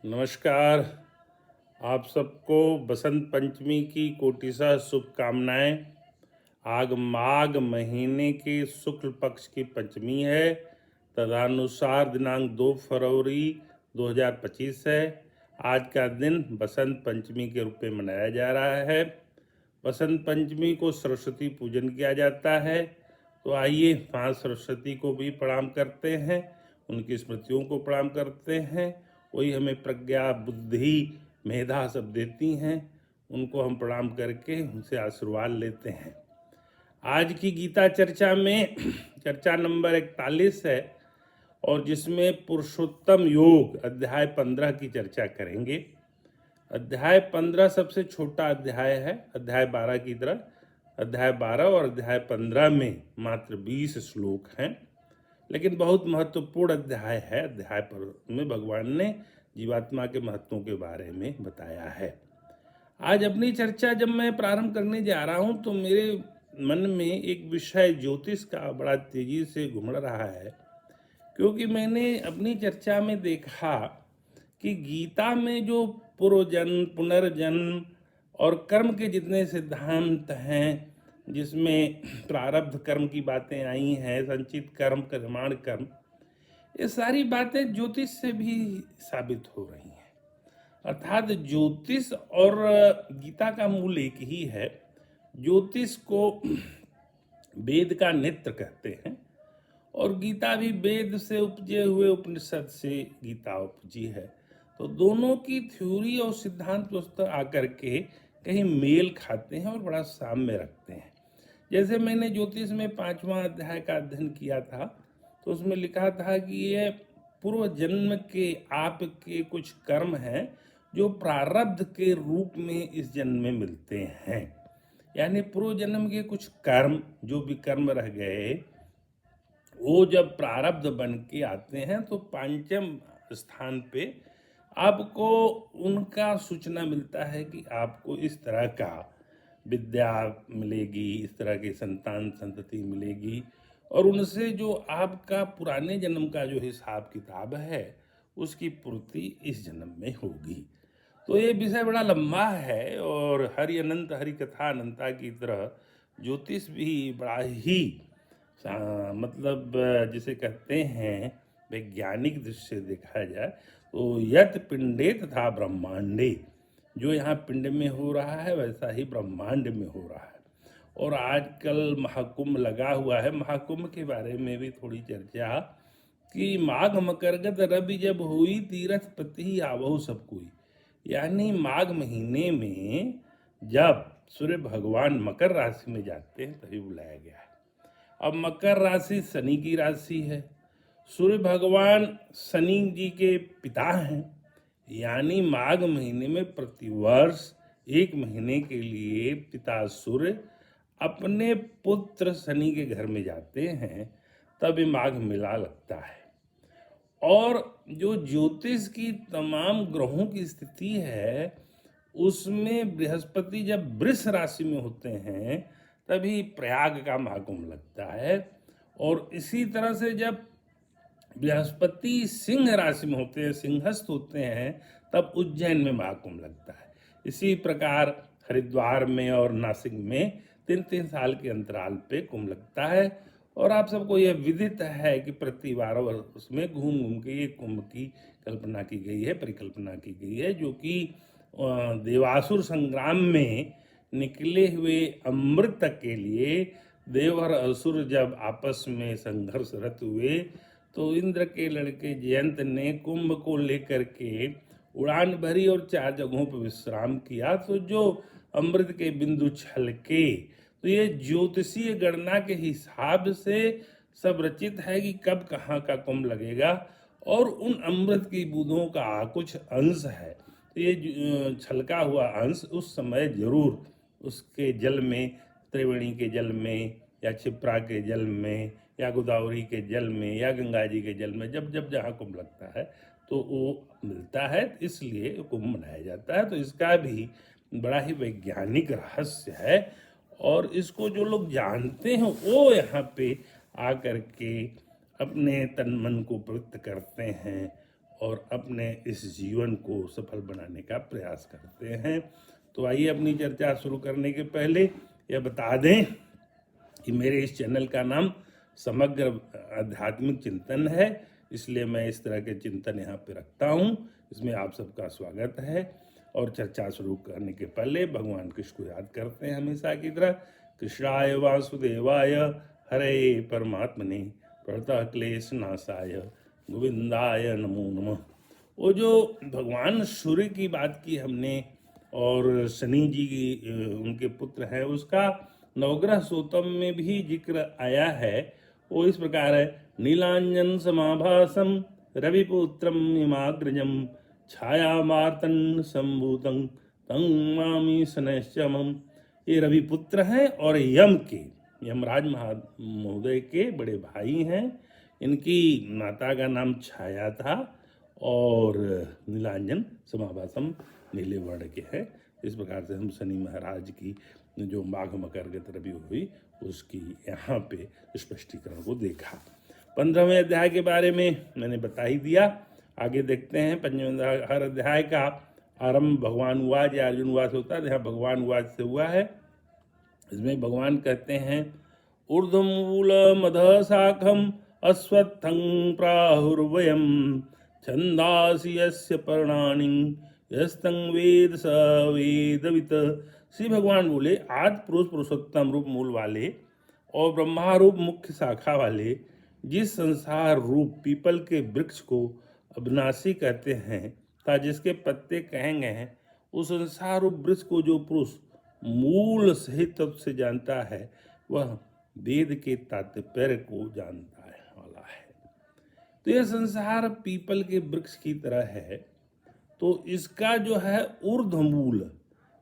नमस्कार। आप सबको बसंत पंचमी की कोटिसा शुभकामनाएं। आग माघ महीने के शुक्ल पक्ष की पंचमी है। तदनुसार दिनांक 2 फरवरी 2025 है। आज का दिन बसंत पंचमी के रूप में मनाया जा रहा है। बसंत पंचमी को सरस्वती पूजन किया जाता है। तो आइए माँ सरस्वती को भी प्रणाम करते हैं, उनकी स्मृतियों को प्रणाम करते हैं। वही हमें प्रज्ञा, बुद्धि, मेधा सब देती हैं। उनको हम प्रणाम करके उनसे आशीर्वाद लेते हैं। आज की गीता चर्चा में चर्चा नंबर 41 है और जिसमें पुरुषोत्तम योग अध्याय 15 की चर्चा करेंगे। अध्याय 15 सबसे छोटा अध्याय है अध्याय 12 की तरह। अध्याय 12 और अध्याय 15 में मात्र 20 श्लोक हैं, लेकिन बहुत महत्वपूर्ण अध्याय है। अध्याय पर में भगवान ने जीवात्मा के महत्वों के बारे में बताया है। आज अपनी चर्चा जब मैं प्रारंभ करने जा रहा हूं तो मेरे मन में एक विषय ज्योतिष का बड़ा तेजी से घुमड़ रहा है, क्योंकि मैंने अपनी चर्चा में देखा कि गीता में जो पूर्वजन्म, पुनर्जन्म और कर्म के जितने सिद्धांत हैं, जिसमें प्रारब्ध कर्म की बातें आई हैं, संचित कर्म, कर्माण कर्म, ये सारी बातें ज्योतिष से भी साबित हो रही हैं। अर्थात ज्योतिष और गीता का मूल एक ही है। ज्योतिष को वेद का नेत्र कहते हैं और गीता भी वेद से उपजे हुए उपनिषद से गीता उपजी है। तो दोनों की थ्योरी और सिद्धांत पुस्तक आकर के कहीं मेल खाते हैं और बड़ा साम्य रखते हैं। जैसे मैंने ज्योतिष में 5वां अध्याय का अध्ययन किया था तो उसमें लिखा था कि ये पूर्व जन्म के आपके कुछ कर्म हैं जो प्रारब्ध के रूप में इस जन्म में मिलते हैं। यानी पूर्व जन्म के कुछ कर्म, जो भी कर्म रह गए, वो जब प्रारब्ध बन के आते हैं तो पंचम स्थान पे आपको उनका सूचना मिलता है कि आपको इस तरह का विद्या मिलेगी, इस तरह की संतान संतति मिलेगी और उनसे जो आपका पुराने जन्म का जो हिसाब किताब है उसकी पूर्ति इस जन्म में होगी। तो ये विषय बड़ा लंबा है और हरि अनंत हरि कथा अनंता की तरह ज्योतिष भी बड़ा ही मतलब जिसे कहते हैं वैज्ञानिक दृष्टि से देखा जाए तो यत पिंडे तथा ब्रह्मांडे, जो यहाँ पिंड में हो रहा है वैसा ही ब्रह्मांड में हो रहा है। और आजकल महाकुंभ लगा हुआ है। महाकुंभ के बारे में भी थोड़ी चर्चा कि माघ मकरगत रवि जब हुई तीरथ पति आवहु सब कोई। यानी माघ महीने में जब सूर्य भगवान मकर राशि में जाते हैं तभी बुलाया गया है। अब मकर राशि शनि की राशि है। सूर्य भगवान शनि जी के पिता हैं। यानी माघ महीने में प्रतिवर्ष एक महीने के लिए पिता सूर्य अपने पुत्र शनि के घर में जाते हैं, तब माघ मेला लगता है। और जो ज्योतिष की तमाम ग्रहों की स्थिति है उसमें बृहस्पति जब वृष राशि में होते हैं तभी प्रयाग का महाकुंभ लगता है। और इसी तरह से जब बृहस्पति सिंह राशि में होते हैं, सिंहस्थ होते हैं, तब उज्जैन में महाकुंभ लगता है। इसी प्रकार हरिद्वार में और नासिक में 3-3 साल के अंतराल पे कुंभ लगता है। और आप सबको यह विदित है कि प्रति बार उसमें घूम घूम के ये कुंभ की कल्पना की गई है, परिकल्पना की गई है, जो कि देवासुर संग्राम में निकले हुए अमृत के लिए देव और असुर जब आपस में संघर्षरत हुए तो इंद्र के लड़के जयंत ने कुंभ को लेकर के उड़ान भरी और 4 जगहों पर विश्राम किया। तो जो अमृत के बिंदु छलके, तो ये ज्योतिषीय गणना के हिसाब से सब रचित है कि कब कहाँ का कुंभ लगेगा और उन अमृत की बूंदों का कुछ अंश है। तो ये छलका हुआ अंश उस समय जरूर उसके जल में, त्रिवेणी के जल में या क्षिप्रा के जल में या गोदावरी के जल में या गंगा जी के जल में जब जब जहाँ कुंभ लगता है तो वो मिलता है, इसलिए कुंभ मनाया जाता है। तो इसका भी बड़ा ही वैज्ञानिक रहस्य है और इसको जो लोग जानते हैं वो यहाँ पे आकर के अपने तन मन को प्रवृत्त करते हैं और अपने इस जीवन को सफल बनाने का प्रयास करते हैं। तो आइए अपनी चर्चा शुरू करने के पहले यह बता दें कि मेरे इस चैनल का नाम समग्र आध्यात्मिक चिंतन है, इसलिए मैं इस तरह के चिंतन यहाँ पे रखता हूँ। इसमें आप सबका स्वागत है। और चर्चा शुरू करने के पहले भगवान कृष्ण को याद करते हैं हमेशा की तरह। कृष्णाय वासुदेवाय हरे परमात्मने प्रणतः क्लेश नाशाय गोविंदाय नमो नमः। वो जो भगवान सूर्य की बात की हमने और शनि जी की उनके पुत्र हैं, उसका नवग्रह सूतम में भी जिक्र आया है। वो इस प्रकार है, नीलांजन समाभासम रविपुत्रम हिमाग्रजम छाया मार्तन संभूतं तं मामी शनैश्चमम्। ये रविपुत्र हैं और यमराज महोदय के बड़े भाई हैं। इनकी माता का नाम छाया था और नीलांजन समाभासम नीले वर्ण के है। इस प्रकार से हम शनि महाराज की जो माघ मकर गत रवि हुई उसकी यहाँ पे स्पष्टीकरण को देखा। 15वें अध्याय के बारे में मैंने बता ही दिया। आगे देखते हैं। 5वें हर अध्याय का आरंभ भगवान उवाच या अर्जुन उवाच होता है, यहाँ भगवान उवाच से हुआ है। इसमें भगवान कहते हैं, ऊर्ध्वमूल मधः शाखम अश्वत्थं प्राहुर्वयम् छंदासि यस्य पर्णानि यस्तं वेद स वेदवित्। श्री भगवान बोले, आदि पुरुष पुरुषोत्तम रूप मूल वाले और ब्रह्मा रूप मुख्य शाखा वाले, जिस संसार रूप पीपल के वृक्ष को अविनाशी कहते हैं तथा जिसके पत्ते कहेंगे हैं, उस संसार रूप वृक्ष को जो पुरुष मूल सहित तत्व से जानता है, वह वेद के तात्पर्य को जानता है वाला है। तो यह संसार पीपल के वृक्ष की तरह है। तो इसका जो है ऊर्ध्वमूल,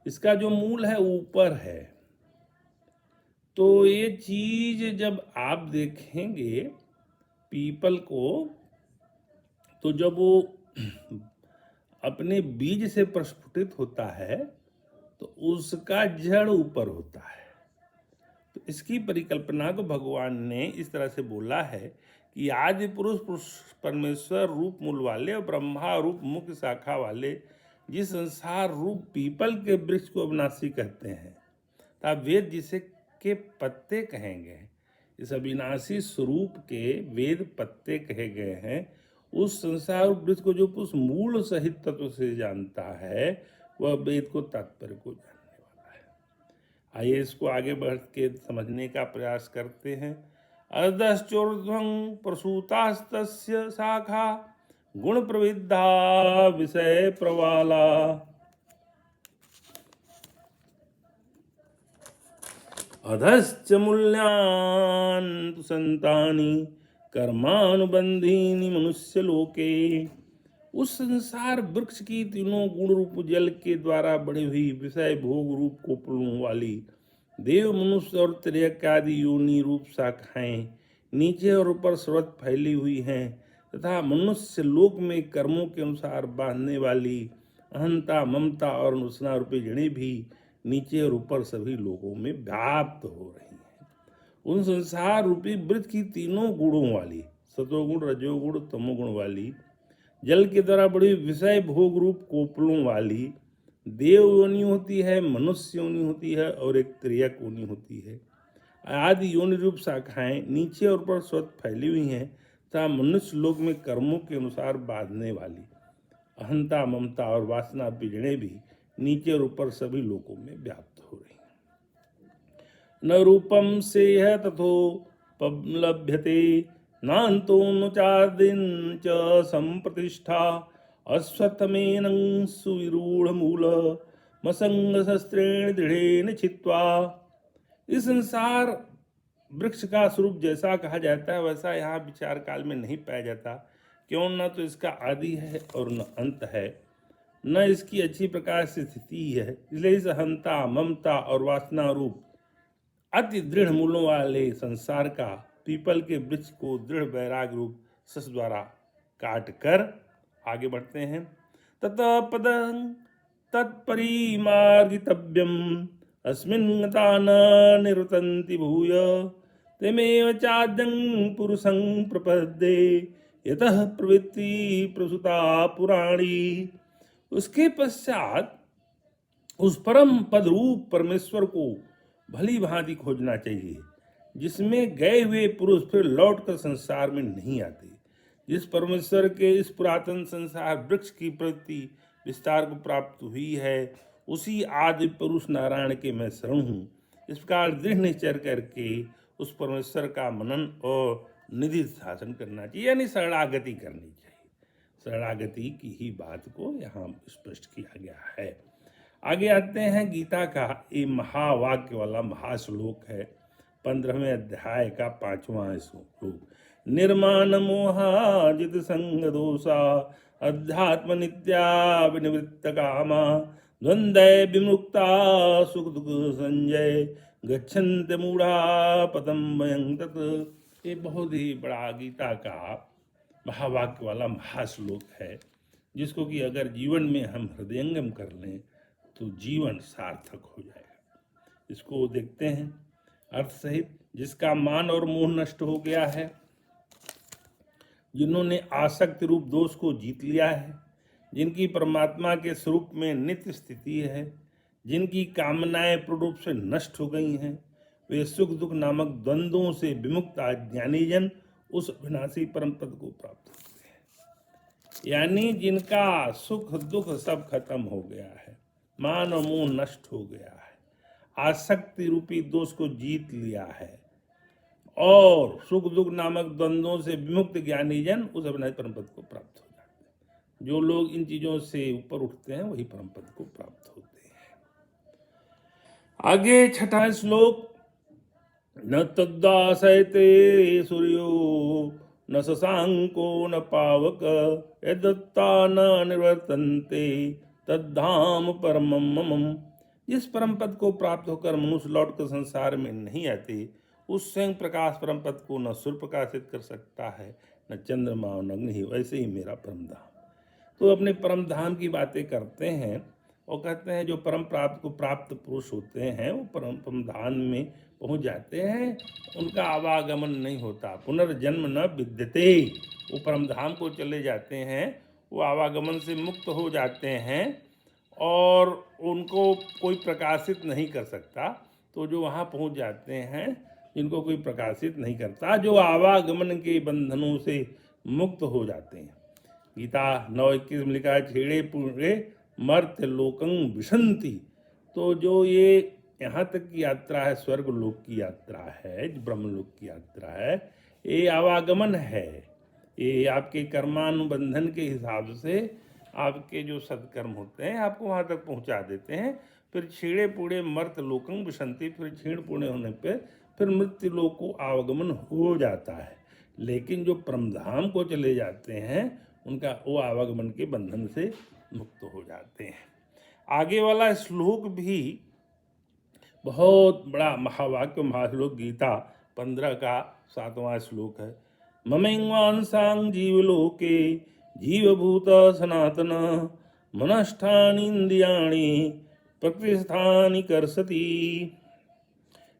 इसका जो मूल है ऊपर है। तो ये चीज जब आप देखेंगे पीपल को, तो जब वो अपने बीज से प्रस्फुटित होता है तो उसका जड़ ऊपर होता है। तो इसकी परिकल्पना को भगवान ने इस तरह से बोला है कि आदि पुरुष परमेश्वर रूप मूल वाले और ब्रह्मा रूप मुख्य शाखा वाले, जिस संसार रूप पीपल के वृक्ष को अविनाशी कहते हैं तथा वेद जिसे के पत्ते कहेंगे, इस अविनाशी स्वरूप के वेद पत्ते कहे गए हैं, उस संसार वृक्ष को जो पुरुष मूल सहित तत्व से जानता है, वह वेद को तात्पर्य को जानने वाला है। आइए इसको आगे बढ़ के समझने का प्रयास करते हैं। अधश्चोर्ध्वं प्रसूतास्तस्य शाखा गुण प्रविद्धा विषय प्रवाला। अधश्च मूल्यान् संतानि कर्मानुबंधीनि मनुष्य लोके। उस संसार वृक्ष की तीनों गुण रूप जल के द्वारा बढ़ी हुई विषय भोग रूप कोपलों वाली देव मनुष्य और त्रियक आदि योनि रूप शाखाएं नीचे और ऊपर सर्वत्र फैली हुई हैं तथा मनुष्य लोक में कर्मों के अनुसार बांधने वाली अहंता ममता और नुसना रूपी जड़ें भी नीचे और ऊपर सभी लोगों में व्याप्त हो रही हैं। उन संसार रूपी वृक्ष की तीनों गुणों वाली सतोगुण रजोगुण तमोगुण वाली जल के द्वारा बड़ी विषय भोग रूप कोपलों वाली देव योनि होती है, मनुष्य योनि होती है और एक त्रियक योनि होती है। आदि योनि रूप शाखाएं नीचे और ऊपर स्वतः फैली हुई हैं तथा मनुष्य लोक में कर्मों के अनुसार बांधने वाली अहंता ममता और वासना बीजड़ें भी नीचे और ऊपर सभी लोकों में व्याप्त हो रही हैं। न रूपम से यह तथोपलभ्यते नान्तो न चादिन च संप्रतिष्ठा अश्वत्थमेनं सुविरूढ़ मूल मसंग शस्त्रेण दृढ़ेन छित्वा। इस संसार वृक्ष का स्वरूप जैसा कहा जाता है वैसा यहाँ विचार काल में नहीं पाया जाता। क्यों? न तो इसका आदि है और न अंत है, न इसकी अच्छी प्रकार से स्थिति है। इसलिए इस अहंता ममता और वासना रूप अति दृढ़ मूलों वाले संसार का पीपल के वृक्ष को दृढ़ वैराग रूप शस्त्र द्वारा काट कर आगे बढ़ते हैं। ततः पदं तत्परिमार्गितव्यम् अस्मिन् गता न निरुतन्ति भूय तमेव चाद्यं पुरुषं प्रपद्ये यतः प्रवृत्ति प्रसुता पुराणी। उसके पश्चात उस परम पद रूप परमेश्वर को भली भांति खोजना चाहिए, जिसमें गए हुए पुरुष फिर लौट कर संसार में नहीं आते। जिस परमेश्वर के इस पुरातन संसार वृक्ष की प्रवृत्ति विस्तार को प्राप्त हुई है, उसी आदि पुरुष नारायण के मैं शरण हूँ। इस प्रकार दृढ़ निश्चय करके उस परमेश्वर का मनन और निधि शासन करना चाहिए, यानी शरणागति करनी चाहिए। शरणागति की ही बात को यहाँ स्पष्ट किया गया है। आगे आते हैं, गीता का ये महावाक्य वाला महाश्लोक है, 15वें अध्याय का 5वां श्लोक। निर्माण मोहाजित संग दोषा अध्यात्म नित्या विनिवृत्त कामा द्वंद्व विमुक्ता सुख दुख संजय गच्छन्त मूढ़ा पदम वयं तत्। ये बहुत ही बड़ा गीता का महावाक्य वाला महाश्लोक है, जिसको कि अगर जीवन में हम हृदयंगम कर लें तो जीवन सार्थक हो जाएगा। इसको देखते हैं अर्थ सहित। जिसका मान और मोह नष्ट हो गया है, जिन्होंने आसक्ति रूप दोष को जीत लिया है, जिनकी परमात्मा के स्वरूप में नित्य स्थिति है, जिनकी कामनाएं पूर्ण रूप से नष्ट हो गई हैं, वे सुख दुख नामक द्वंद्वों से विमुक्त ज्ञानी जन उस अविनाशी परम पद को प्राप्त होते हैं। यानी जिनका सुख दुख सब खत्म हो गया है, मान और मोह नष्ट हो गया है, आसक्ति रूपी दोष को जीत लिया है और सुख दुख नामक द्वंद्वों से विमुक्त ज्ञानी जन उस अविनाशी परम पद को प्राप्त हो जाते हैं। जो लोग इन चीजों से ऊपर उठते हैं वही परम पद को प्राप्त होते हैं। आगे 6वां श्लोक। न तद्दासयते सूर्यो न शशांको न पावक यद्दत्ता न निवर्तन्ते तद्धाम परमं मम। जिस परम पद को प्राप्त होकर मनुष्य लौटकर संसार में नहीं आते, उस स्वयं प्रकाश परम पद को न सूर्य प्रकाशित कर सकता है, न चंद्रमा न अग्नि, वैसे ही मेरा परम धाम। तो अपने परम धाम की बातें करते हैं और कहते हैं जो परम प्राप्त को प्राप्त पुरुष होते हैं वो परम धाम में पहुंच जाते हैं, उनका आवागमन नहीं होता, पुनर्जन्म न विद्यते। वो परम धाम को चले जाते हैं, वो आवागमन से मुक्त हो जाते हैं और उनको कोई प्रकाशित नहीं कर सकता। तो जो वहाँ पहुँच जाते हैं, जिनको कोई प्रकाशित नहीं करता, जो आवागमन के बंधनों से मुक्त हो जाते हैं। गीता 9:21 में लिखा है, छेड़े पूरे मर्त्य लोकं विशंति। तो जो ये यहाँ तक की यात्रा है, स्वर्ग लोक की यात्रा है, ब्रह्मलोक की यात्रा है, ये आवागमन है। ये आपके कर्मानुबंधन के हिसाब से आपके जो सत्कर्म होते हैं आपको वहाँ तक पहुँचा देते हैं। फिर छीड़े पूड़े मर्त्य लोकं विशंति, फिर छीण पूर्ण होने पे फिर मृत्यु लोक को आवागमन हो जाता है। लेकिन जो परमधाम को चले जाते हैं उनका वो आवागमन के बंधन से मुक्त हो जाते हैं। आगे वाला श्लोक भी बहुत बड़ा महावाक्य महाश्लोक, गीता 15 का 7वां श्लोक है। ममैवांसां जीवलोके जीवभूत सनातन मनष्ठानि इंद्रियाणि प्रकृतिस्थानि कर्षति।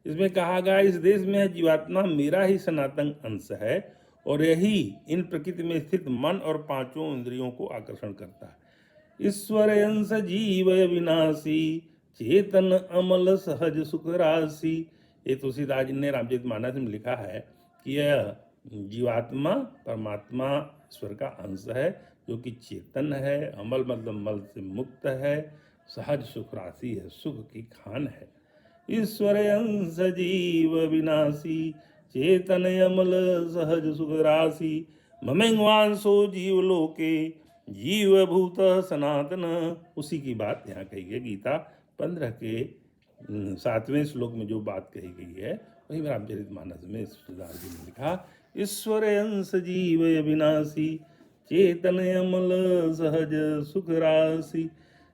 इसमें कहा गया इस देश में जीवात्मा मेरा ही सनातन अंश है और यही इन प्रकृति में स्थित मन और पांचों इंद्रियों को आकर्षण करता है। ईश्वर अंश जीव विनाशी चेतन अमल सहज सुख राशि। ये तुलसीदास जी ने रामचरितमानस में लिखा है कि यह जीवात्मा परमात्मा ईश्वर का अंश है, जो कि चेतन है, अमल मतलब मल से मुक्त है, सहज सुख राशि है, सुख की खान है। ईश्वर अंश जीव विनाशी चेतन अमल सहज सुख राशि ममैवांसो जीव लोके जीव भूत सनातन। उसी की बात यहाँ कही गई। गीता 15 के 7वें श्लोक में जो बात कही गई है वही रामचरितमानस में तुलसीदास जी ने लिखा, ईश्वर अंश जीव विनाशी चेतन अमल सहज सुख राशि।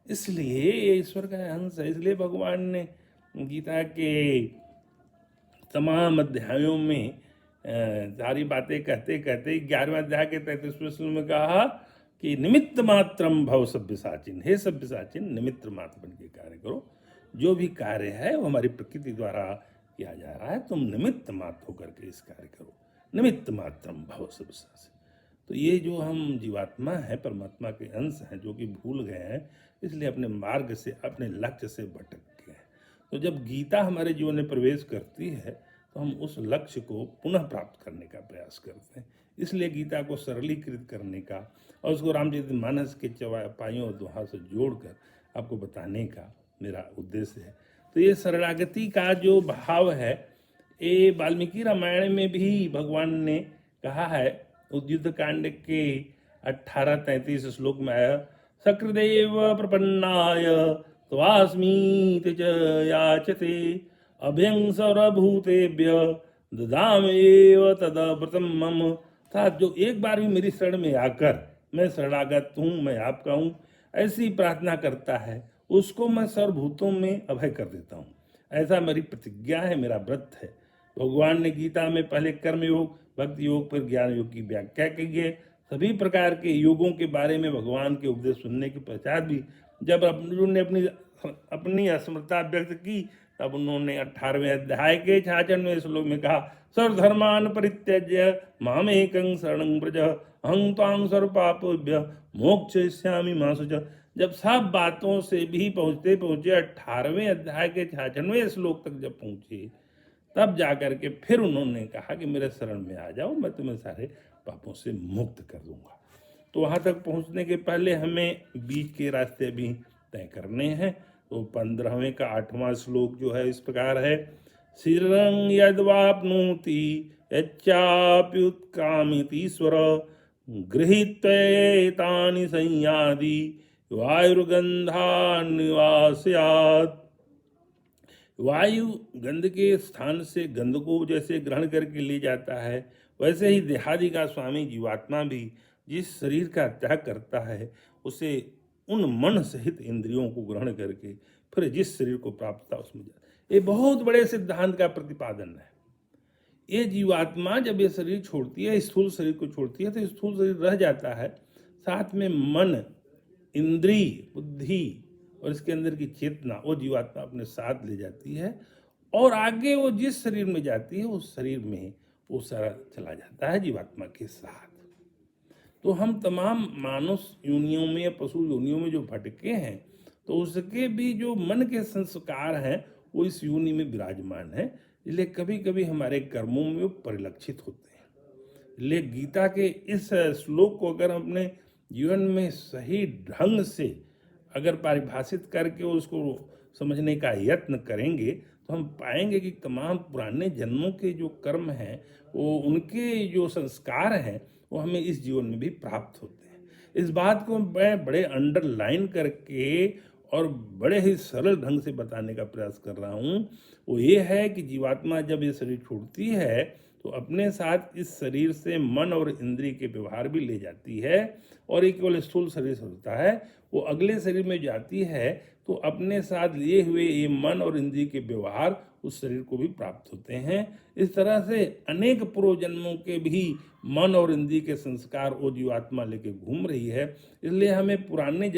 इसलिए ये ईश्वर का अंश है। इसलिए भगवान ने गीता के तमाम अध्यायों में सारी बातें कहते कहते 11वें अध्याय के 33वें श्लोक में कहा कि निमित्त मात्रम भव सब्यसाचिन। हे सब्यसाचिन, निमित्त मात्र बन के कार्य करो। जो भी कार्य है वो हमारी प्रकृति द्वारा किया जा रहा है, तुम निमित्त मात्र होकर के इस कार्य करो। निमित्त मात्रम भव सब्यसाचिन। तो ये जो हम जीवात्मा है, परमात्मा के अंश हैं, जो कि भूल गए हैं, इसलिए अपने मार्ग से, अपने लक्ष्य से भटक गए हैं। तो जब गीता हमारे जीवन में प्रवेश करती है तो हम उस लक्ष्य को पुनः प्राप्त करने का प्रयास करते हैं। इसलिए गीता को सरलीकृत करने का और उसको रामचरितमानस के चौपाइयों और दोहा से जोड़कर आपको बताने का मेरा उद्देश्य है। तो ये शरणागति का जो भाव है, ये वाल्मीकि रामायण में भी भगवान ने कहा है। युद्ध कांड के 18-33 श्लोक में आया, सकृदेव प्रपन्नाय त्वास्मीति च याचते अभयं सर्वभूतेभ्य ददाम्येव तदव्रतं मम। था जो एक बार भी मेरी शरण में आकर, मैं शरणागत हूँ, मैं आपका हूँ, ऐसी प्रार्थना करता है, उसको मैं सर्वभूतों में अभय कर देता हूँ। ऐसा मेरी प्रतिज्ञा है, मेरा व्रत है। भगवान ने गीता में पहले कर्म योग, भक्ति योग, फिर ज्ञान योग की व्याख्या की है। सभी प्रकार के योगों के बारे में भगवान के उपदेश सुनने के पश्चात भी जब अर्जुन ने अपनी असमर्थता व्यक्त की, तब उन्होंने 18वें अध्याय के 66वें श्लोक में कहा, सर्वधर्मान परित्यज्य मामेकं शरणं व्रज अहं त्वां सर्वपापेभ्य मोक्षयिष्यामि मा शुचः। जब सब बातों से भी पहुंचते पहुंचे 18वें अध्याय के 66वें श्लोक तक जब पहुंचे, तब जाकर के फिर उन्होंने कहा कि मेरे शरण में आ जाओ, मैं तुम्हें सारे पापों से मुक्त कर दूंगा। तो वहां तक पहुंचने के पहले हमें बीच के रास्ते भी तय करने हैं। तो 15वें का 8वां श्लोक जो है इस प्रकार है, शिरं यद्वाप्नोति यच्चाप्युत्क्रामितीश्वर गृहीत्वैतानि संयादि वायुर्गंधान्निवास्यात्। वायु गंध के स्थान से गंध को जैसे ग्रहण करके ले जाता है, वैसे ही देहादि का स्वामी जीवात्मा भी जिस शरीर का त्याग करता है, उसे उन मन सहित इंद्रियों को ग्रहण करके फिर जिस शरीर को प्राप्त था उसमें जाता। ये बहुत बड़े सिद्धांत का प्रतिपादन है। ये जीवात्मा जब ये शरीर छोड़ती है, स्थूल शरीर को छोड़ती है, तो स्थूल शरीर रह जाता है, साथ में मन, इंद्रिय, बुद्धि और इसके अंदर की चेतना वो जीवात्मा अपने साथ ले जाती है, और आगे वो जिस शरीर में जाती है उस शरीर में वो सारा चला जाता है जीवात्मा के साथ। तो हम तमाम मानव योनियों में या पशु योनियों में जो भटके हैं, तो उसके भी जो मन के संस्कार हैं वो इस योनि में विराजमान है, इसलिए कभी कभी हमारे कर्मों में वो परिलक्षित होते हैं। इसलिए गीता के इस श्लोक को अगर हम अपने जीवन में सही ढंग से अगर परिभाषित करके उसको समझने का यत्न करेंगे, तो हम पाएंगे कि तमाम पुराने जन्मों के जो कर्म हैं, वो उनके जो संस्कार हैं, वो हमें इस जीवन में भी प्राप्त होते हैं। इस बात को मैं बड़े अंडरलाइन करके और बड़े ही सरल ढंग से बताने का प्रयास कर रहा हूँ। वो ये है कि जीवात्मा जब ये शरीर छोड़ती है, तो अपने साथ इस शरीर से मन और इंद्रिय के व्यवहार भी ले जाती है, और ये केवल स्थूल शरीर होता है। वो अगले शरीर में जाती है तो अपने साथ लिए हुए ये मन और इंद्रिय के व्यवहार उस शरीर को भी प्राप्त होते हैं। इस तरह से अनेक पूर्व जन्मों के भी मन और इंद्रिय के संस्कार वो जीवात्मा लेके घूम रही है। इसलिए हमें पुराने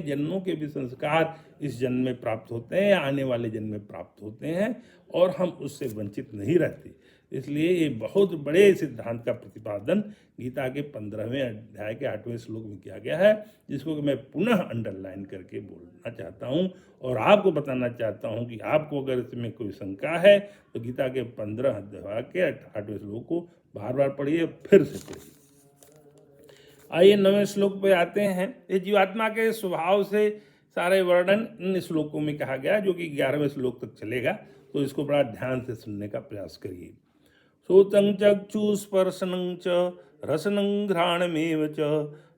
जन्मों के भी संस्कार इस जन्म में प्राप्त होते हैं या आने वाले जन्म में प्राप्त होते हैं, और हम उससे वंचित नहीं रहते। इसलिए ये बहुत बड़े सिद्धांत का प्रतिपादन गीता के 15वें अध्याय के 8वें श्लोक में किया गया है, जिसको मैं पुनः अंडरलाइन करके बोलना चाहता हूँ और आपको बताना चाहता हूँ कि आपको अगर इसमें कोई शंका है तो गीता के 15 अध्याय के 8वें श्लोक को बार बार पढ़िए, फिर से पढ़िए। आइए 9वें श्लोक पे आते हैं। इस जीवात्मा के स्वभाव से सारे वर्णन इन श्लोकों में कहा गया, जो कि 11वें श्लोक तक चलेगा, तो इसको बड़ा ध्यान से सुनने का प्रयास करिए। श्रोतं चक्षुस्पर्शनं च रसनं घ्राणमेव च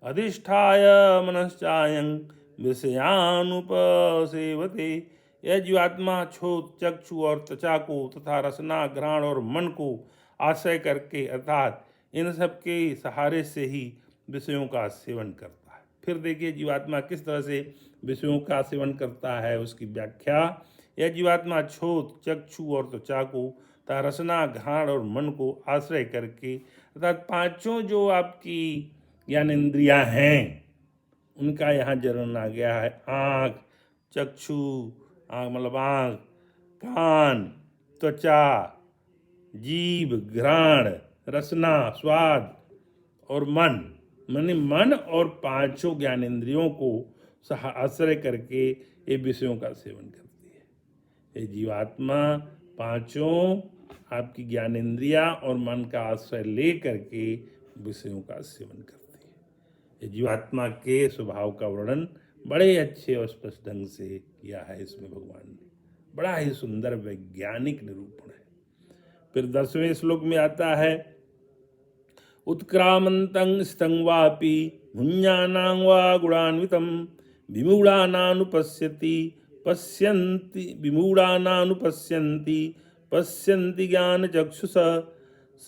अधिष्ठाय मनश्चायं विषयानुपसेवते। यह जीवात्मा छोट, चक्षु और त्वचा को तथा रसना, घ्राण और मन को आश्रय करके अर्थात इन सब के सहारे से ही विषयों का सेवन करता है। फिर देखिए जीवात्मा किस तरह से विषयों का सेवन करता है, उसकी व्याख्या। यह जीवात्मा छोट, चक्षु और त्वचा को तथा रसना, घ्राण और मन को आश्रय करके अर्थात पांचों जो आपकी ज्ञानेंद्रियां हैं उनका यहाँ जन्म आ गया है। आँख, चक्षु, आँख मतलब आँख, कान, त्वचा, जीभ, घ्राण, रसना, स्वाद और मन और पांचों ज्ञानेंद्रियों को आश्रय करके ये विषयों का सेवन करती है। ये जीवात्मा पांचों आपकी ज्ञानेंद्रिया और मन का आश्रय ले करके विषयों का सेवन करती है। ये जीवात्मा के स्वभाव का वर्णन बड़े अच्छे और स्पष्ट ढंग से किया है इसमें भगवान ने। बड़ा ही सुंदर वैज्ञानिक निरूपण है। फिर 10वें श्लोक में आता है, उत्क्रामन्तं स्तं वापि भुञ्जानां वा गुणान्वितं विमूढानानुपश्यन्ति पश्यन्ति ज्ञानचक्षुषा।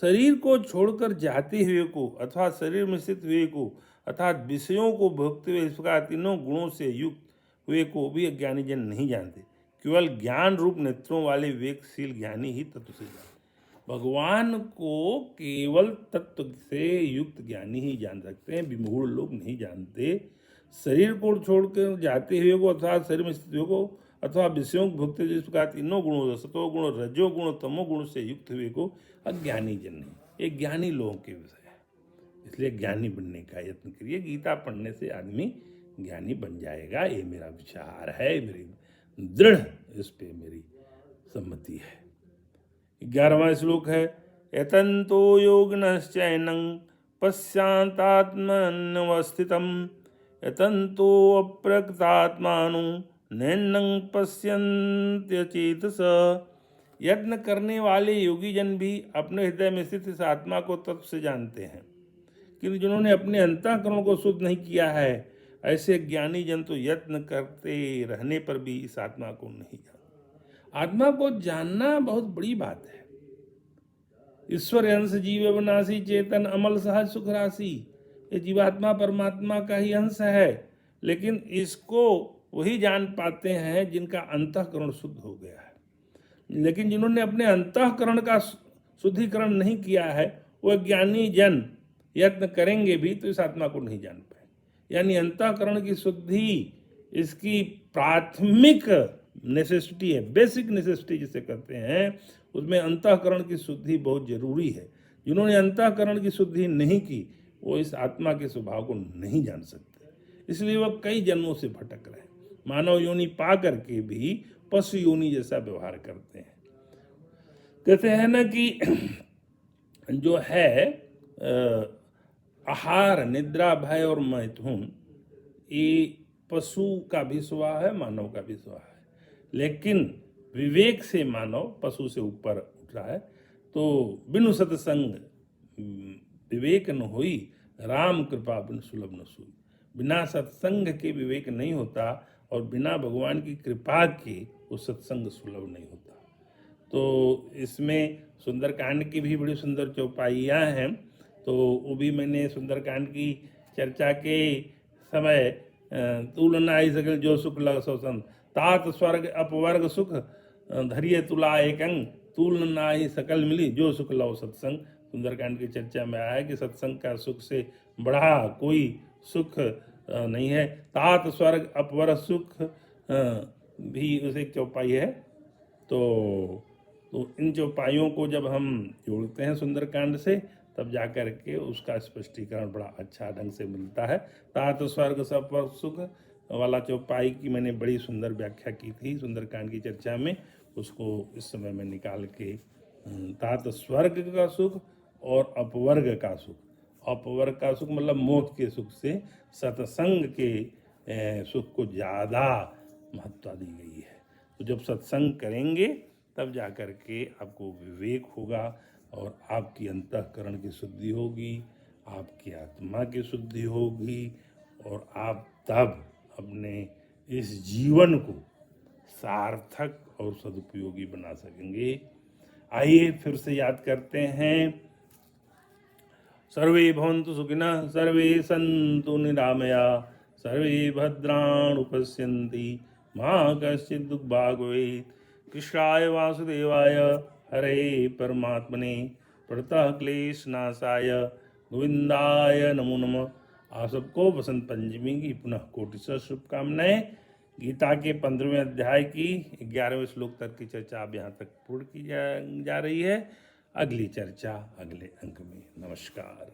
शरीर को छोड़कर जाते हुए को अथवा शरीर में स्थित हुए को अर्थात विषयों को भोगते हुए इस प्रकार तीनों गुणों से युक्त हुए को भी अज्ञानी जन नहीं जानते। केवल ज्ञान रूप नेत्रों वाले विवेकशील ज्ञानी ही तत्व से जानते। भगवान को केवल तत्व से युक्त ज्ञानी ही जान सकते हैं, विमूढ़ लोग नहीं जानते। शरीर को छोड़कर जाते हुए को अथवा शरीर में स्थित हुए को अथवा विषयों को भोगते जिस प्रकार तीनों गुणों सतोगुण रजोगुण तमोगुण से युक्त हुए को अज्ञानी जन नहीं। ये ज्ञानी लोगों के विषय है, इसलिए ज्ञानी बनने का यत्न करिए। गीता पढ़ने से आदमी ज्ञानी बन जाएगा, ये मेरा विचार है, मेरी दृढ़ इस पे मेरी सम्मति है। 11वां श्लोक है, यतन्तो योगिनश्चैनं पश्चातात्मन्यवस्थितं यतन्तो अप्रकृतात्मानो नैनं पश्यन्त्यचेतस। यत्न करने वाले योगी जन भी अपने हृदय में स्थित इस आत्मा को तत्व से जानते हैं, किंतु जिन्होंने अपने अंतःकरण को शुद्ध नहीं किया है, ऐसे ज्ञानी जन तो यत्न करते रहने पर भी इस आत्मा को नहीं जानते। आत्मा को जानना बहुत बड़ी बात है। ईश्वर अंश जीव अविनाशी चेतन अमल सहज सुख राशि। ये जीवात्मा परमात्मा का ही अंश है, लेकिन इसको वही जान पाते हैं जिनका अंतःकरण शुद्ध हो गया है। लेकिन जिन्होंने अपने अंतःकरण का शुद्धिकरण नहीं किया है, वह ज्ञानी जन यत्न करेंगे भी तो इस आत्मा को नहीं जान पाए। यानी अंतःकरण की शुद्धि इसकी प्राथमिक नेसेसिटी है, बेसिक नेसेसिटी जिसे कहते हैं, उसमें अंतःकरण की शुद्धि बहुत जरूरी है। जिन्होंने अंतःकरण की शुद्धि नहीं की वो इस आत्मा के स्वभाव को नहीं जान सकते, इसलिए वह कई जन्मों से भटक रहे, मानव योनि पा करके भी पशु योनि जैसा व्यवहार करते हैं। कहते हैं ना कि जो है आहार निद्रा भय और मैथुन, ये पशु का भी स्वभाव है, मानव का भी स्वभाव है, लेकिन विवेक से मानव पशु से ऊपर उठ रहा है। तो बिनु सत्संग विवेक न होई, राम कृपा बिन सुलभ न सोई। बिना सत्संग के विवेक नहीं होता और बिना भगवान की कृपा के वो सत्संग सुलभ नहीं होता। तो इसमें सुंदरकांड की भी बड़ी सुंदर चौपाइयाँ हैं, तो वो भी मैंने सुंदरकांड की चर्चा के समय तुलना आई सकल जो सुख लग सोसन तात स्वर्ग अपवर्ग सुख धैर्य तुला एक अंग तुल नाहि सकल मिली जो सुख लव सत्संग। सुंदरकांड की चर्चा में आया है कि सत्संग का सुख से बढ़ा कोई सुख नहीं है। तात स्वर्ग अपवर सुख भी उसे एक चौपाई है। तो इन चौपाइयों को जब हम जोड़ते हैं सुंदरकांड से, तब जाकर के उसका स्पष्टीकरण बड़ा अच्छा ढंग से मिलता है। तात स्वर्ग अपवर्ग सुख वाला चौपाई की मैंने बड़ी सुंदर व्याख्या की थी सुंदरकांड की चर्चा में, उसको इस समय में निकाल के तात स्वर्ग का सुख और अपवर्ग का सुख, अपवर्ग का सुख मतलब मोक्ष के सुख से सत्संग के सुख को ज़्यादा महत्ता दी गई है। तो जब सत्संग करेंगे तब जा कर के आपको विवेक होगा और आपकी अंतःकरण की शुद्धि होगी, आपकी आत्मा की शुद्धि होगी और आप तब अपने इस जीवन को सार्थक और सदुपयोगी बना सकेंगे। आइए फिर से याद करते हैं। सर्वे भवन्तु सुखिनः, सर्वे सन्तु निरामया, सर्वे भद्राणि पश्यन्ति मा कश्चित् दुःखभाग् भवेत्। कृष्णाय वासुदेवाय हरे परमात्मने प्रणतः क्लेशनाशाय गोविंदाय नमो नमः। आप सबको बसंत पंचमी की पुनः कोटिशः शुभकामनाएं। गीता के 15वें अध्याय की 11वें श्लोक तक की चर्चा अब यहाँ तक पूर्ण की जा रही है। अगली चर्चा अगले अंक में। नमस्कार।